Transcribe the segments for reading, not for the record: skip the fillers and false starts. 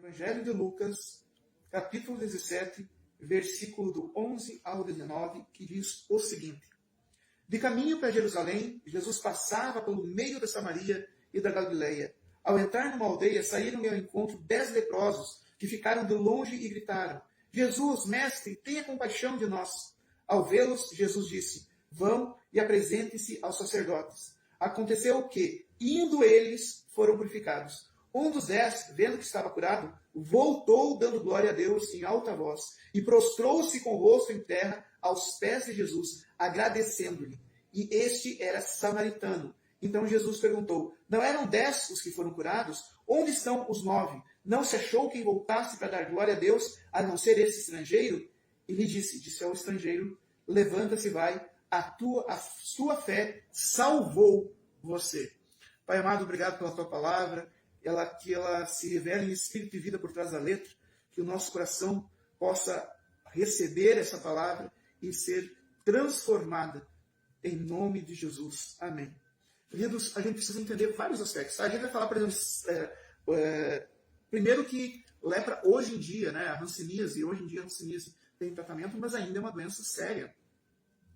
Evangelho de Lucas, capítulo 17, versículo do 11 ao 19, que diz o seguinte: De caminho para Jerusalém, Jesus passava pelo meio da Samaria e da Galileia. Ao entrar numa aldeia, saíram-lhe ao encontro 10 leprosos, que ficaram de longe e gritaram: Jesus, mestre, tenha compaixão de nós. Ao vê-los, Jesus disse: Vão e apresentem-se aos sacerdotes. Aconteceu que, indo eles, foram purificados. Um dos 10, vendo que estava curado, voltou dando glória a Deus em alta voz e prostrou-se com o rosto em terra aos pés de Jesus, agradecendo-lhe. E este era samaritano. Então Jesus perguntou: Não eram 10 os que foram curados? Onde estão os 9? Não se achou quem voltasse para dar glória a Deus, a não ser esse estrangeiro? E lhe disse ao estrangeiro: Levanta-se e vai, a sua fé salvou você. Pai amado, obrigado pela tua palavra, que ela se revele em espírito e vida por trás da letra, que o nosso coração possa receber essa palavra e ser transformada em nome de Jesus. Amém. Queridos, a gente precisa entender vários aspectos. A gente vai falar, por exemplo, primeiro que lepra hoje em dia, né, a hanseníase, hoje em dia a hanseníase tem tratamento, mas ainda é uma doença séria,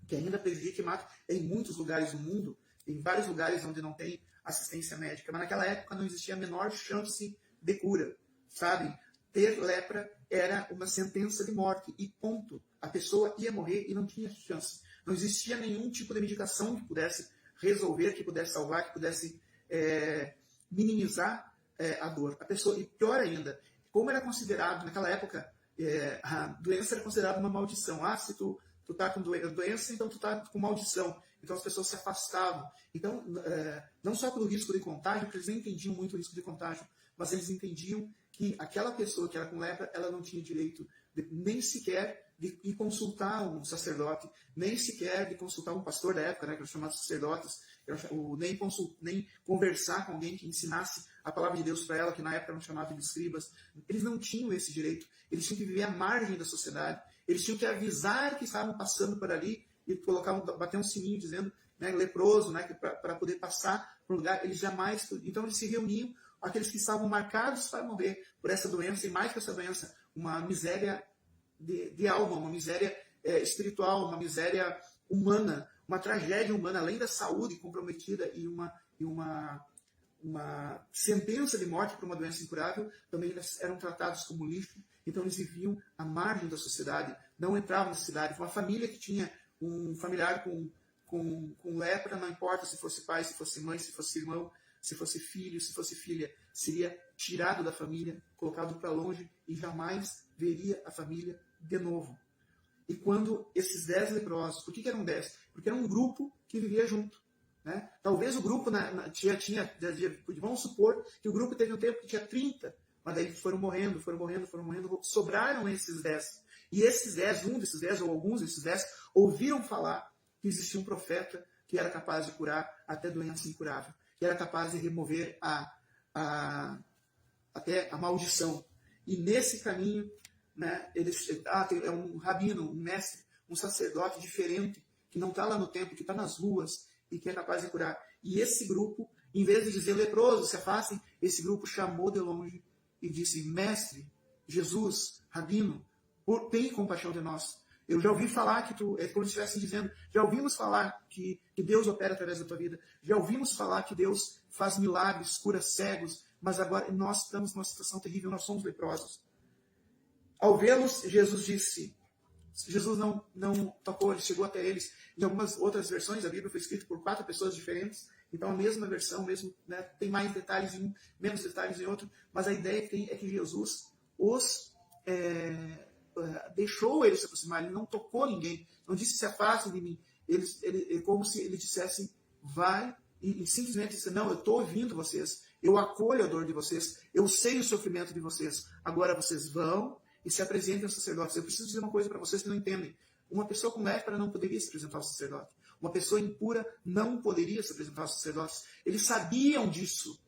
que ainda prejudica e mata em muitos lugares do mundo, em vários lugares onde não tem assistência médica. Mas naquela época não existia a menor chance de cura, sabe? Ter lepra era uma sentença de morte e ponto. A pessoa ia morrer e não tinha chance. Não existia nenhum tipo de medicação que pudesse resolver, que pudesse salvar, que pudesse minimizar a dor. A pessoa, e pior ainda, como era considerado, naquela época, a doença era considerada uma maldição. Ah, se tu está com doença, então tu está com maldição. Então as pessoas se afastavam. Então, não só pelo risco de contágio, porque eles nem entendiam muito o risco de contágio, mas eles entendiam que aquela pessoa que era com lepra, ela não tinha direito nem sequer de ir consultar um sacerdote, nem sequer de consultar um pastor da época, né, que eram chamados sacerdotes, nem conversar com alguém que ensinasse a palavra de Deus para ela, que na época eram chamados de escribas. Eles não tinham esse direito. Eles tinham que viver à margem da sociedade. Eles tinham que avisar que estavam passando por ali e bater um sininho dizendo, né, leproso, né, para poder passar para um lugar. Eles jamais... Então eles se reuniam, aqueles que estavam marcados para morrer por essa doença, e mais que essa doença, uma miséria de alma, uma miséria espiritual, uma miséria humana, uma tragédia humana, além da saúde comprometida e uma sentença de morte por uma doença incurável, também eles eram tratados como lixo. Então eles viviam à margem da sociedade, não entravam na cidade. Uma família que tinha um familiar com lepra, não importa se fosse pai, se fosse mãe, se fosse irmão, se fosse filho, se fosse filha, seria tirado da família, colocado para longe e jamais veria a família de novo. E quando esses 10 leprosos, por que eram 10? Porque era um grupo que vivia junto. Né? Talvez o grupo vamos supor que o grupo teve um tempo que tinha 30, mas daí foram morrendo, sobraram esses 10. E esses 10, um desses 10 ou alguns desses 10, ouviram falar que existia um profeta que era capaz de curar até doença incurável, que era capaz de remover até a maldição. E nesse caminho, né, é um rabino, um mestre, um sacerdote diferente, que não está lá no templo, que está nas ruas e que é capaz de curar. E esse grupo, em vez de dizer leprosos, se afastem, esse grupo chamou de longe e disse: Mestre, Jesus, rabino, tenha compaixão de nós. Eu já ouvi falar que tu, é como se estivesse dizendo, já ouvimos falar que Deus opera através da tua vida, já ouvimos falar que Deus faz milagres, cura cegos, mas agora nós estamos numa situação terrível, nós somos leprosos. Ao vê-los, Jesus disse, Jesus não tocou, ele chegou até eles. Em algumas outras versões, a Bíblia foi escrita por 4 pessoas diferentes, então a mesma versão, né, tem mais detalhes em um, menos detalhes em outro, mas a ideia que tem é que Jesus deixou eles se aproximar, ele não tocou ninguém, não disse se afastem de mim, como se ele dissesse vai, e simplesmente disse: não, eu estou ouvindo vocês, eu acolho a dor de vocês, eu sei o sofrimento de vocês, agora vocês vão e se apresentem aos sacerdotes. Eu preciso dizer uma coisa para vocês que não entendem: uma pessoa com lepra não poderia se apresentar ao sacerdote, uma pessoa impura não poderia se apresentar aos sacerdotes. Eles sabiam disso,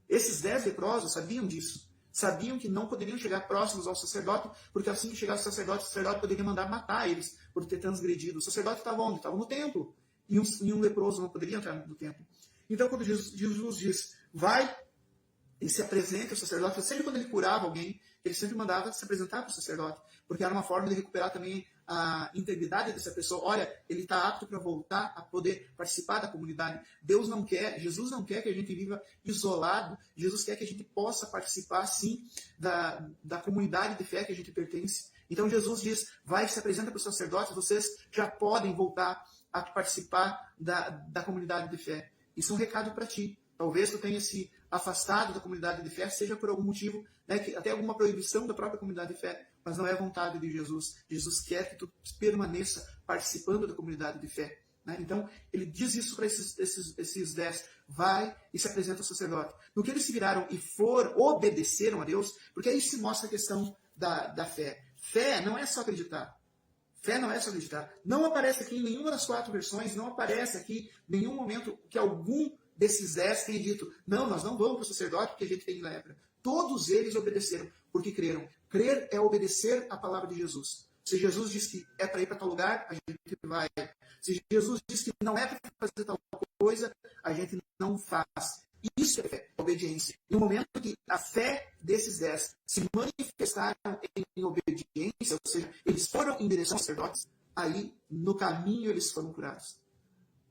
esses 10 leprosos sabiam disso. Sabiam que não poderiam chegar próximos ao sacerdote, porque assim que chegasse o sacerdote poderia mandar matar eles por ter transgredido. O sacerdote estava onde? Estava no templo. E um leproso não poderia entrar no templo. Então, quando Jesus diz, vai ele se apresenta ao sacerdote. Sempre quando ele curava alguém, ele sempre mandava se apresentar para o sacerdote, porque era uma forma de recuperar também a integridade dessa pessoa. Olha, ele está apto para voltar a poder participar da comunidade. Deus não quer, Jesus não quer que a gente viva isolado. Jesus quer que a gente possa participar, sim, da comunidade de fé que a gente pertence. Então Jesus diz, vai, se apresenta para os sacerdotes, vocês já podem voltar a participar da comunidade de fé. Isso é um recado para ti. Talvez tu tenha se afastado da comunidade de fé, seja por algum motivo, né, que até alguma proibição da própria comunidade de fé, mas não é a vontade de Jesus. Jesus quer que tu permaneça participando da comunidade de fé. Né? Então, ele diz isso para esses 10. Vai e se apresenta ao sacerdote. No que eles se viraram e obedeceram a Deus, porque aí se mostra a questão da fé. Fé não é só acreditar. Fé não é só acreditar. Não aparece aqui em nenhuma das 4 versões, não aparece aqui em nenhum momento que algum desses 10 tenha dito, não, nós não vamos para o sacerdote porque a gente tem lepra. Todos eles obedeceram, porque creram. Crer é obedecer a palavra de Jesus. Se Jesus diz que é para ir para tal lugar, a gente vai. Se Jesus diz que não é para fazer tal coisa, a gente não faz. Isso é fé, obediência. E no momento que a fé desses 10 se manifestaram em obediência, ou seja, eles foram em direção aos sacerdotes, aí no caminho eles foram curados.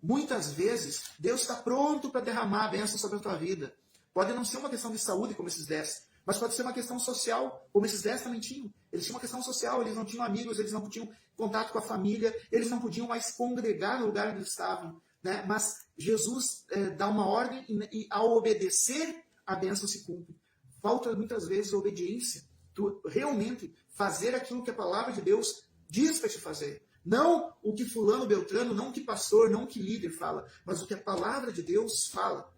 Muitas vezes, Deus está pronto para derramar a bênção sobre a tua vida. Pode não ser uma questão de saúde, como esses 10, mas pode ser uma questão social, como esses 10 também tinham. Eles tinham uma questão social, eles não tinham amigos, eles não tinham contato com a família, eles não podiam mais congregar no lugar onde eles estavam. Né? Mas Jesus dá uma ordem e ao obedecer, a bênção se cumpre. Falta muitas vezes a obediência. Tu realmente fazer aquilo que a palavra de Deus diz para te fazer. Não o que fulano, beltrano, não o que pastor, não o que líder fala, mas o que a palavra de Deus fala.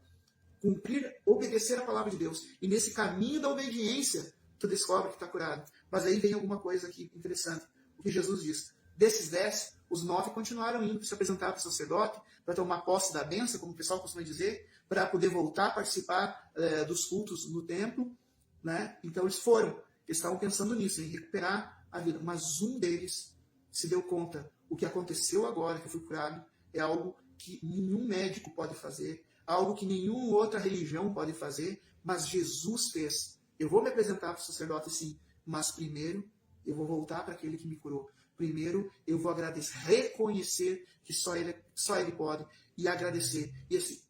Cumprir, obedecer a palavra de Deus. E nesse caminho da obediência, tu descobre que está curado. Mas aí vem alguma coisa aqui interessante. O que Jesus diz. Desses 10, os 9 continuaram indo se apresentar para o sacerdote, para tomar posse da bênção, como o pessoal costuma dizer, para poder voltar a participar dos cultos no templo. Né? Então eles foram. Eles estavam pensando nisso, em recuperar a vida. Mas um deles se deu conta, o que aconteceu agora, que eu fui curado, é algo que nenhum médico pode fazer, algo que nenhuma outra religião pode fazer, mas Jesus fez. Eu vou me apresentar para o sacerdote, sim, mas primeiro eu vou voltar para aquele que me curou. Primeiro eu vou agradecer, reconhecer que só ele pode, e agradecer.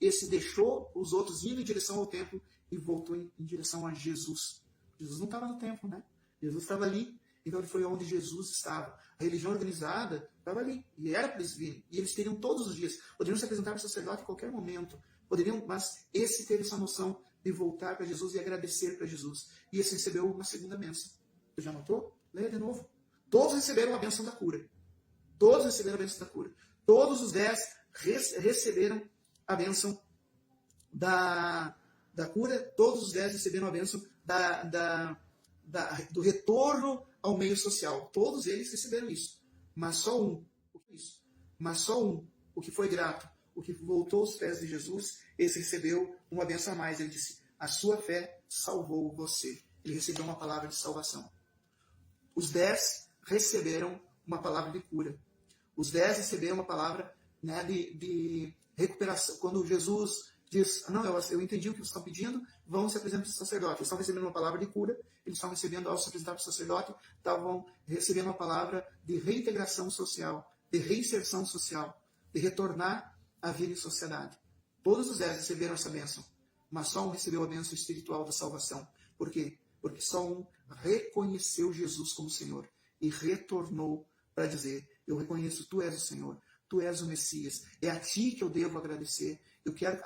Esse deixou os outros indo em direção ao templo e voltou em direção a Jesus. Jesus não estava no templo, né? Jesus estava ali. Então ele foi onde Jesus estava. A religião organizada estava ali. E era para eles virem. E eles teriam todos os dias. Poderiam se apresentar para o sacerdote em qualquer momento. Poderiam, mas esse teve essa noção de voltar para Jesus e agradecer para Jesus. E esse recebeu uma segunda bênção. Você já notou? Leia de novo. Todos receberam a bênção da cura. Todos receberam a bênção da cura. Todos os 10 receberam a bênção da cura. Todos os 10 receberam a bênção do retorno ao meio social. Todos eles receberam isso. Mas só um, o que foi grato, o que voltou aos pés de Jesus, esse recebeu uma bênção a mais. Ele disse, a sua fé salvou você. Ele recebeu uma palavra de salvação. Os 10 receberam uma palavra de cura. Os 10 receberam uma palavra, né, de recuperação. Quando Jesus diz, não, eu entendi o que vocês estão pedindo, vão se apresentar para o sacerdote. Eles estão recebendo uma palavra de cura, eles estão recebendo, ao se apresentar para o sacerdote, estavam recebendo uma palavra de reintegração social, de reinserção social, de retornar à vida em sociedade. Todos os 10 receberam essa bênção, mas só um recebeu a bênção espiritual da salvação. Por quê? Porque só um reconheceu Jesus como Senhor e retornou para dizer, eu reconheço, tu és o Senhor, tu és o Messias, é a ti que eu devo agradecer. Eu quero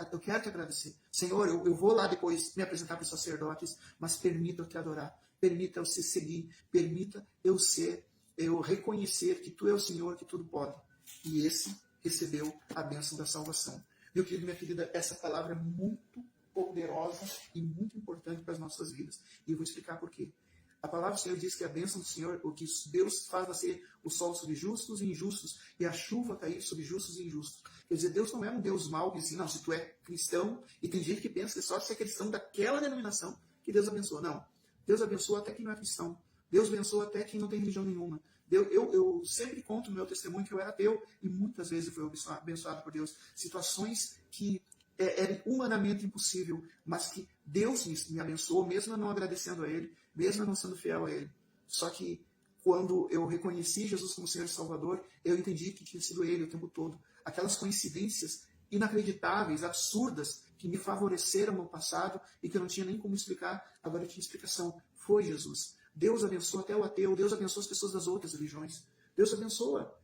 te agradecer. Senhor, eu vou lá depois me apresentar para os sacerdotes, mas permita eu te adorar, permita eu ser seguir, permita eu reconhecer que tu és o Senhor, que tudo pode. E esse recebeu a bênção da salvação. Meu querido, minha querida, essa palavra é muito poderosa e muito importante para as nossas vidas. E eu vou explicar por quê. A palavra do Senhor diz que a bênção do Senhor, o que Deus faz nascer o sol sobre justos e injustos, e a chuva cair sobre justos e injustos. Quer dizer, Deus não é um Deus mau que diz, não, se tu é cristão, e tem gente que pensa que só se é cristão daquela denominação que Deus abençoa. Não. Deus abençoa até quem não é cristão. Deus abençoa até quem não tem religião nenhuma. Eu sempre conto no meu testemunho que eu era ateu, e muitas vezes eu fui abençoado por Deus. Situações que era humanamente impossível, mas que Deus me abençoou, mesmo eu não agradecendo a Ele, mesmo eu não sendo fiel a Ele. Só que quando eu reconheci Jesus como Senhor e Salvador, eu entendi que tinha sido Ele o tempo todo. Aquelas coincidências inacreditáveis, absurdas, que me favoreceram no passado e que eu não tinha nem como explicar, agora eu tinha explicação. Foi Jesus. Deus abençoa até o ateu, Deus abençoa as pessoas das outras religiões. Deus abençoa.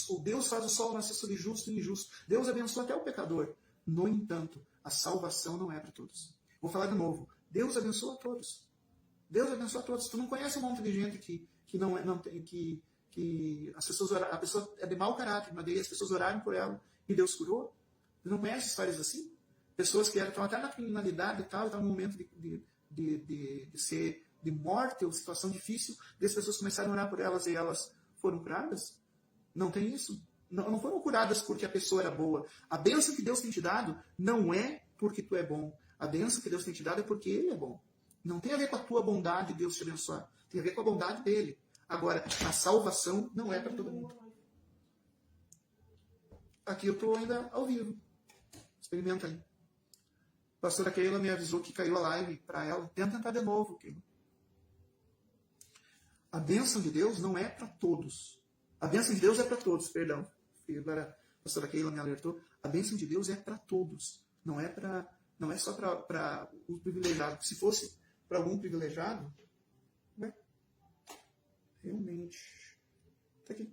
O Deus faz o sol nascer sobre justo e injusto. Deus abençoa até o pecador. No entanto, a salvação não é para todos. Vou falar de novo. Deus abençoa a todos. Deus abençoa a todos. Tu não conhece um monte de gente que não tem, que as pessoas a pessoa é de mau caráter, mas daí as pessoas oraram por ela e Deus curou? Tu não conhece histórias assim? Pessoas que estão até na criminalidade e tal, estão num momento de morte ou situação difícil, e as pessoas começaram a orar por elas e elas foram curadas? Não tem isso. Não foram curadas porque a pessoa era boa. A bênção que Deus tem te dado não é porque tu é bom. A bênção que Deus tem te dado é porque Ele é bom. Não tem a ver com a tua bondade Deus te abençoar. Tem a ver com a bondade dele. Agora, a salvação não é para todo mundo. Aqui eu estou ainda ao vivo. Experimenta aí. A pastora Keila me avisou que caiu a live para ela. Tenta tentar de novo, Keila. A bênção de Deus não é para todos. A bênção de Deus é para todos, perdão. E agora a pastora Keila me alertou. A bênção de Deus é para todos. Não é só para o privilegiado. Se fosse para algum privilegiado, né? Realmente. Está aqui.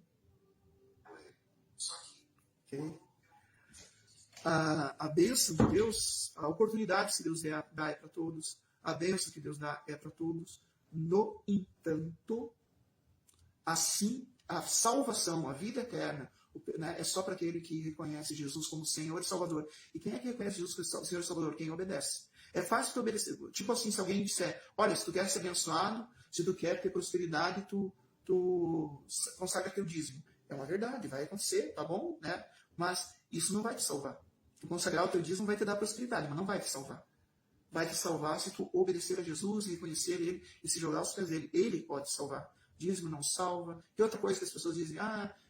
Okay. A bênção de Deus, a oportunidade que Deus dá é para todos. A bênção que Deus dá é para todos. No entanto, assim, a salvação, a vida eterna, né, é só para aquele que reconhece Jesus como Senhor e Salvador. E quem é que reconhece Jesus como Senhor e Salvador? Quem obedece. É fácil tu obedecer. Tipo assim, se alguém disser, olha, se tu quer ser abençoado, se tu quer ter prosperidade, tu consagra teu dízimo. É uma verdade, vai acontecer, tá bom? Né? Mas isso não vai te salvar. Tu consagrar o teu dízimo vai te dar prosperidade, mas não vai te salvar. Vai te salvar se tu obedecer a Jesus e reconhecer Ele e se jogar aos pés dele. Ele pode te salvar. Dízimo não salva. E outra coisa que as pessoas dizem,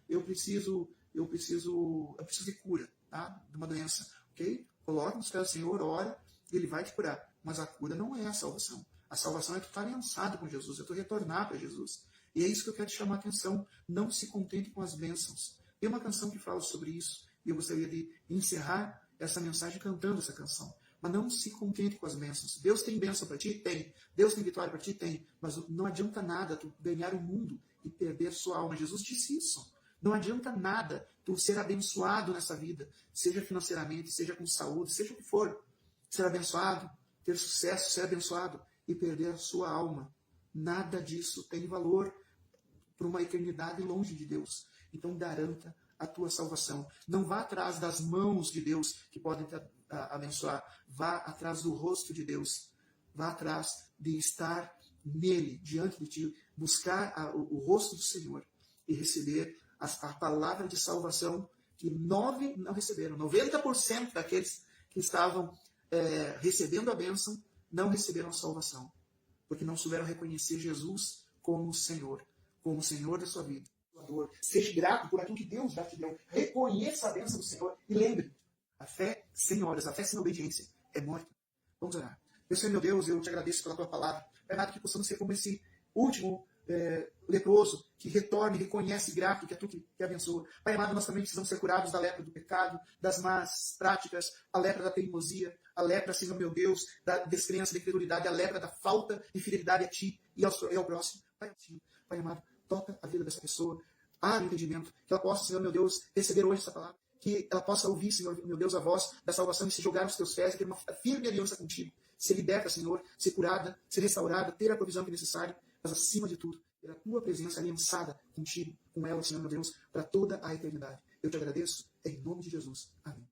eu preciso de cura, tá? De uma doença, ok? Coloca nos pés do Senhor, ora, e Ele vai te curar. Mas a cura não é a salvação. A salvação é tu estar aliançado com Jesus, é tu retornar para Jesus. E é isso que eu quero te chamar a atenção. Não se contente com as bênçãos. Tem uma canção que fala sobre isso, e eu gostaria de encerrar essa mensagem cantando essa canção. Mas não se contente com as bênçãos. Deus tem bênção para ti? Tem. Deus tem vitória para ti? Tem. Mas não adianta nada tu ganhar o mundo e perder sua alma. Jesus disse isso. Não adianta nada tu ser abençoado nessa vida, seja financeiramente, seja com saúde, seja o que for. Ser abençoado, ter sucesso, ser abençoado e perder a sua alma. Nada disso tem valor para uma eternidade longe de Deus. Então garanta a tua salvação. Não vá atrás das mãos de Deus que podem te abençoar. Vá atrás do rosto de Deus. Vá atrás de estar nele, diante de ti, buscar o rosto do Senhor e receber a palavra de salvação que 9 não receberam. 90% daqueles que estavam recebendo a bênção não receberam a salvação, porque não souberam reconhecer Jesus como o Senhor da sua vida. Seja grato por aquilo que Deus já te deu. Reconheça a bênção do Senhor e lembre, a fé sem obras, a fé sem obediência é morta. Vamos orar. Senhor, meu Deus, eu te agradeço pela tua palavra. É nada que possamos ser como esse último leproso que retorna e reconhece grato que é tu que abençoa. Pai amado, nós também precisamos ser curados da lepra do pecado, das más práticas, a lepra da teimosia, a lepra, Senhor meu Deus, da descrença, da incredulidade, a lepra da falta de fidelidade a ti e ao próximo. Pai amado, toca a vida dessa pessoa, abre o entendimento, que ela possa, Senhor meu Deus, receber hoje essa palavra, que ela possa ouvir, Senhor meu Deus, a voz da salvação e se jogar nos teus pés e ter uma firme aliança contigo. Ser liberta, Senhor, ser curada, ser restaurada, ter a provisão que é necessária, mas acima de tudo, ter a tua presença aliançada contigo, com ela, Senhor meu Deus, para toda a eternidade. Eu te agradeço, em nome de Jesus. Amém.